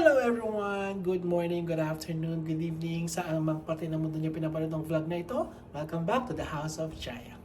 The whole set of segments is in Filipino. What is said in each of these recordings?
Hello everyone! Good morning, good afternoon, good evening sa amang parte ng mundo niyo pinapanood ng vlog na ito. Welcome back to the House of Jaya.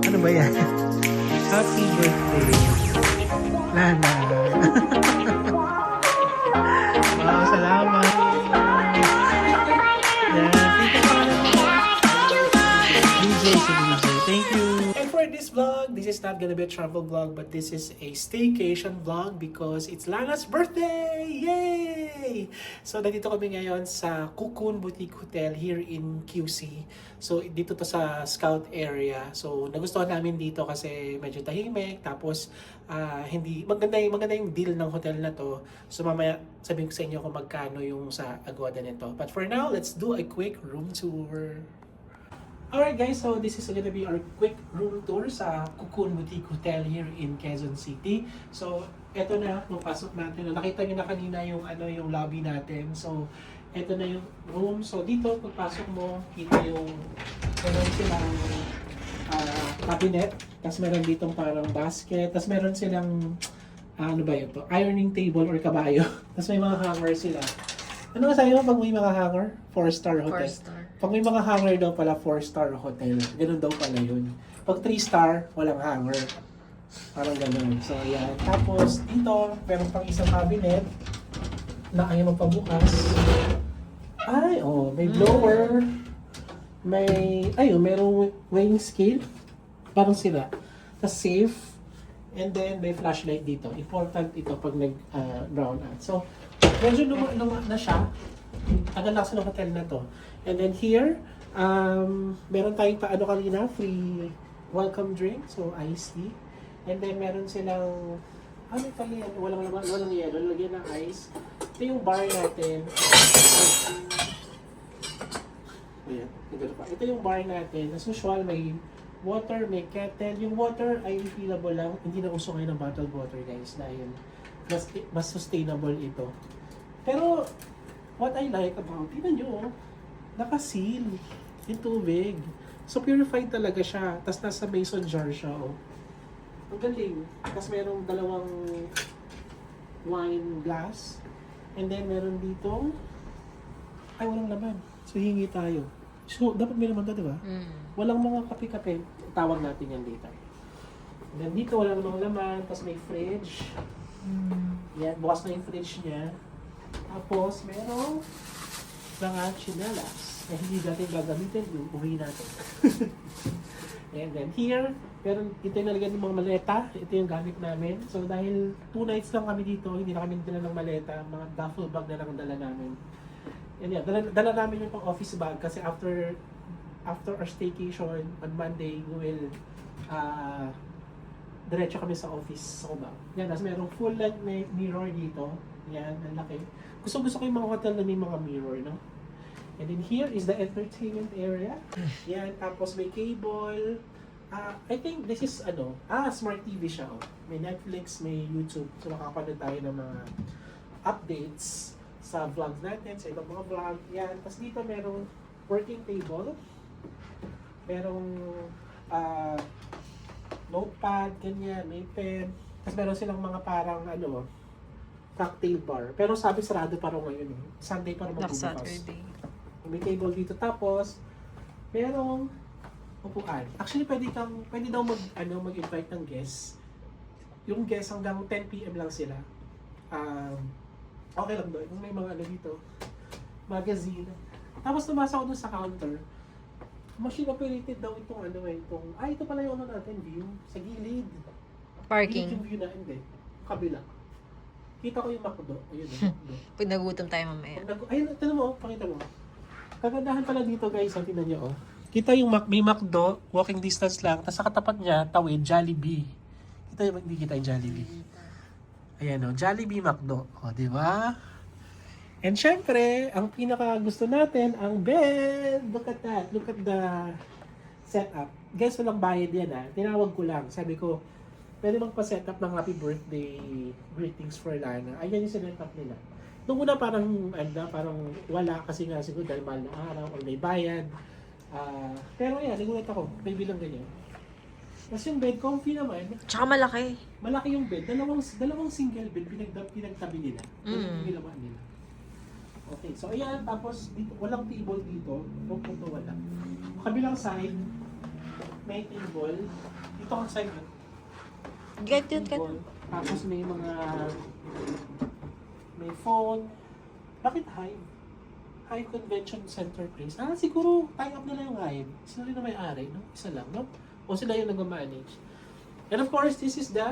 Ano ba yan? Happy birthday, Lana! Wow, salamat! DJ, si DJ. Thank you. And for this vlog, this is not gonna be a travel vlog, but this is a staycation vlog because it's Lana's birthday! Yay! So, nandito kami ngayon sa Cocoon Boutique Hotel here in QC. So, dito to sa Scout area. So, nagustuhan namin dito kasi medyo tahimik. Tapos, hindi maganda yung deal ng hotel na to. So, mamaya sabihin ko sa inyo kung magkano yung sa Agoda nito. But for now, let's do a quick room tour. Alright guys, so this is gonna be our quick room tour sa Cocoon Boutique Hotel here in Quezon City. So, eto na, nung pasok natin. Nakita niyo na kanina yung, yung lobby natin. So, eto na yung room. So, dito, pagpasok mo, kita yung meron silang cabinet. Tapos meron ditong parang basket. Tapos meron silang, ano ba yun to? Ironing table or kabayo. Tapos may mga hanger sila. Ano nga sa'yo pag may mga hanger? 4-star hotel. 4-star. Pag may mga hanger daw pala, 4-star hotel. Ganun daw pala yun. Pag 3-star, walang hanger. Parang ganun. So, yan. Tapos, dito, meron pang isang cabinet na ayaw magpabukas. Ay, may blower. Merong weighing scale. Parang sila. Tapos safe. And then, may flashlight dito. Important ito pag nag-brown out. So, medyo luma na siya. Tagal na kasi ng hotel na to. And then here, meron tayong kanina, free welcome drink. So, iced tea. And then meron silang, pala yan? Walang yelo. Lagyan ng ice. Ito yung bar natin. Ayan, ito yung bar natin. As usual, may water, may kettle. Yung water ay refillable lang. Hindi na uso ngayon ng bottled water, guys. Dahil mas sustainable ito. Pero, what I like about, tingnan nyo, naka-seal yung tubig. So, purified talaga siya. Tapos, nasa mason jar siya, Ang galing. Tapos, merong dalawang wine glass. And then, meron dito, walang laman. So, hingi tayo. So, dapat may laman to, di ba? Walang mga kape-kape. Tawag natin yan later. And then, dito, walang namang laman. Tapos, may fridge. Yan, bukas na yung fridge niya. Tapos, merong mga chinelas na hindi natin gagamitin, uwi natin. And then here, ito yung nalagyan ng mga maleta. Ito yung gamit namin. So, dahil 2 nights lang kami dito, hindi na kami dala ng maleta. Mga duffel bag na lang ang dala namin. And yeah, dala namin yung pang office bag kasi after our staycation on Monday, we will diretso kami sa office sa Cubao. Yan, tapos merong full length mirror dito. Yan, ang laki. Gusto ko yung mga hotel na may mga mirror, no? And then here is the entertainment area. Yan, tapos may cable. I think this is, smart TV siya, May Netflix, may YouTube. So makakapanood tayo ng mga updates sa vlogs natin, sa ibang mga vlog. Yan, tapos dito merong working table. Merong, notepad, ganyan, may pen. Tapos meron silang mga parang, cocktail bar. Pero sabi sarado pa rin ngayon. Sunday pa rin magbubukas. Saturday. May table dito. Tapos, merong upuan. Actually, pwede daw mag-invite ng guests. Yung guests hanggang 10 PM lang sila. Okay lang doon. May mga dito. Magazine. Tapos, tumasa ako doon sa counter. Machine operated daw itong ito pala yung natin, view. Sa gilid. Parking. Gilid yung view na, hindi. Kabila. Kita ko yung McDo. Ayun, McDo. Pag nagutom tayo mamaya. Ayun, tignan mo, pakita mo. Kagandahan pala dito guys, tingnan nyo, Kita yung may McDo, walking distance lang, tapos sa katapat niya, tawid, Jollibee. Hindi kita yung Jollibee. Ayan Jollibee McDo. Di ba? And syempre, ang pinaka gusto natin, ang bed. Look at that. Look at the setup. Guys, walang bayad yan Tinawag ko lang. Sabi ko, pwede magpa-setup ng happy birthday greetings for Lana. Ayan yung sinet up nila. Nung una parang wala kasi nga siguro dahil mahal na araw or may bayad. Pero yan, nagulat ako, may bilang ganyan. Tapos yung bed, comfy naman. Tsaka malaki. Malaki yung bed, dalawang single bed, pinagtabi nila. Yung ginawa nila. Okay, so ayan, tapos dito, walang table dito. Ito wala. Kabilang side, may table. Dito ang side, Ganyan. tapos may phone. Bakit Hive? Hive Convention Center Place. Siguro tie up nila yung Hive. Sila rin na may-ari, no? Isa lang, no? O sila yung nag-manage. And of course, this is the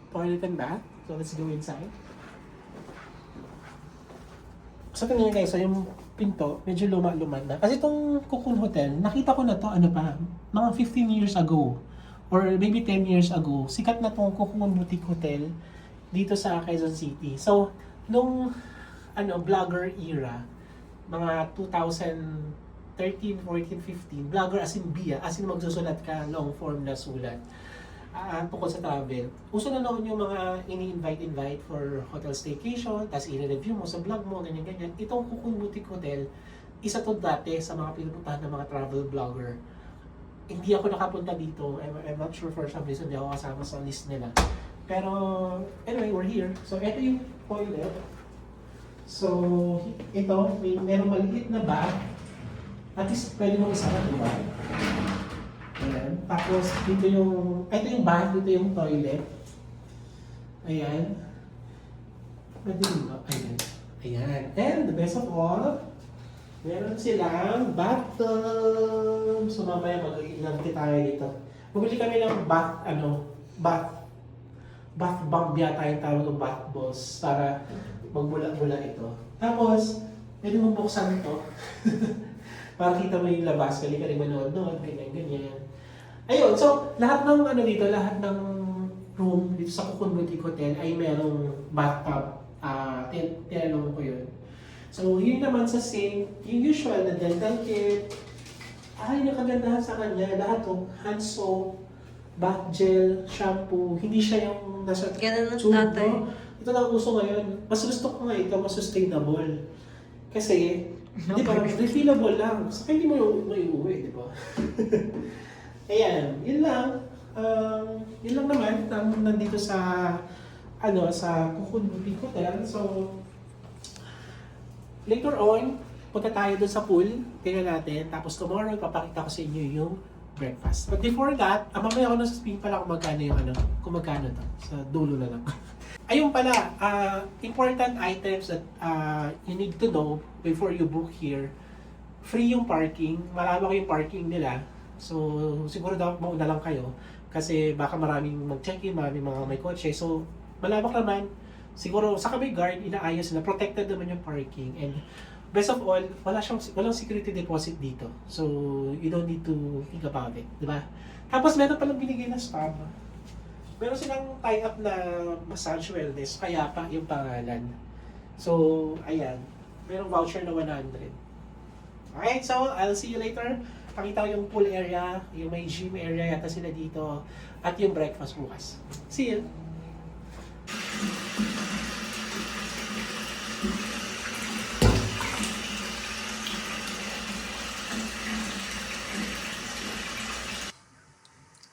toilet and bath. So let's go inside. So tingnan nyo guys, so yung pinto, medyo luma-luma na. Kasi itong Cocoon Hotel, nakita ko na to mga 15 years ago. Or maybe 10 years ago. Sikat na tong Cocoon Boutique Hotel dito sa Quezon City. So, nung vlogger era, mga 2013, 14, 15, vlogger as in Bia, as in magsusulat ka, long form na sulat tungkol sa travel. Uso na noon yung mga ini-invite for hotel staycation, tapos i-review mo sa vlog mo, ganyan-ganyan. Itong Cocoon Boutique Hotel, isa to dati sa mga pinupuntahan ng mga travel vlogger. Hindi ako nakapunta dito. I'm not sure for some reason, hindi ako kasama sa list nila. Pero, anyway, we're here. So, ito yung toilet. So, ito, merong maliit na bath. At least, pwede mong isara, di ba? Ayan. Tapos, ito yung bath, dito yung toilet. Ayan. Pwede dito. Ayan. Ayan. And, the best of all, meron silang bathtub. So, mamaya mag-ilanti tayo dito. Bumili kami ng bath bomb yata yung tawag ng bath boss para magbula-bula ito. Tapos, pwede mong buksan ito. Para kita mo yung labas, kali ka rin manood-nood, ganyan-ganyan. Ayun, so lahat ng lahat ng room dito sa Cocoon Boutique Hotel ay merong bathtub. Tinanong ko yun. So, yun naman sa sink, yung usual na dental kit. Yung kagandahan sa kanya, lahat ng hand soap, bath gel, shampoo, hindi siya yung nasa Ganun tube, dati. no? Ito lang uso ngayon. Mas gusto ko nga ito, mas sustainable. Kasi, di ba, refillable lang. So, hindi mo iuwi, di ba? Ayan, yun lang. Yun lang naman, nandito sa Cocoon Boutique Hotel. So, later on, punta tayo dun sa pool, tingnan natin. Tapos tomorrow, papakita ko sa inyo yung breakfast. But before that, mamaya ako nasasabihin pala kung magkano to. Sa dulo na lang. Ayun pala, important items that you need to know before you book here. Free yung parking, malawak yung parking nila. So, siguro dapat mauna lang kayo. Kasi baka maraming mag-check-in, maraming mga may kotse. So, malawak naman. Siguro sa may guard, inaayos na, protected naman yung parking. And best of all, walang security deposit dito. So, you don't need to think about it, di ba? Tapos meron palang binigay na spa. Meron silang tie-up na massage wellness, kaya pa yung pangalan. So, ayan. Merong voucher na 100. Alright, so I'll see you later. Pakita ko yung pool area, yung may gym area yata sila dito, at yung breakfast bukas. See you!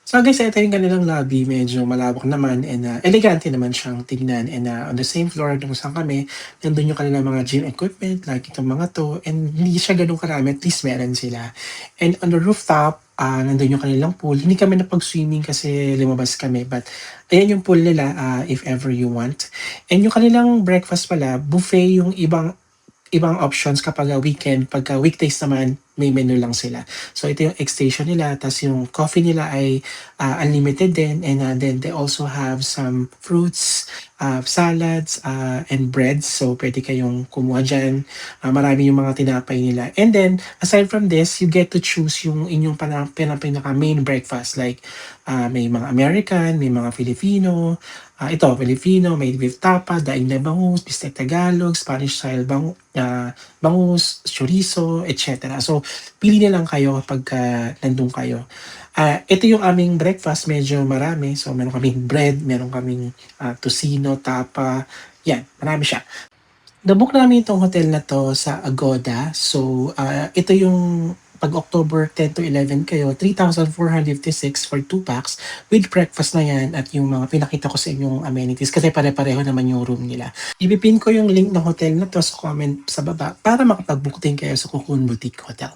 So guys, ito yung kanilang lobby. Medyo malawak naman and elegante naman siyang tignan. And on the same floor kung saan kami, nandun yung kanilang mga gym equipment, like itong mga to. And hindi siya ganun karami, at least meron sila. And on the rooftop, nandun yung kanilang pool. Hindi kami napag-swimming kasi lumabas kami. But ayan yung pool nila if ever you want. And yung kanilang breakfast pala, buffet yung ibang options kapag weekend. Pagka weekdays naman, may menu lang sila. So ito yung X-Station nila, tapos yung coffee nila ay unlimited din, and then they also have some fruits, salads, and breads. So pwede kayong kumuha dyan. Marami yung mga tinapay nila. And then, aside from this, you get to choose yung inyong pinaka main breakfast. Like, may mga American, may mga Filipino, Filipino, may beef tapa, daing na bangus, bistek Tagalog, Spanish style bangus, chorizo, etc. So, pili na lang kayo kapag nandun kayo. Ito yung aming breakfast, medyo marami. So, meron kaming bread, meron kaming tocino, tapa. Yan, marami siya. Nabook namin itong hotel na 'to sa Agoda. So, ito yung pag October 10 to 11 kayo, 3,456 for 2 packs with breakfast na 'yan at yung mga pinakita ko sa inyong amenities kasi pare-pareho naman yung room nila. Ipi-pin ko yung link ng hotel na 'to sa comment sa baba para makapag-book din kayo sa Cocoon Boutique Hotel.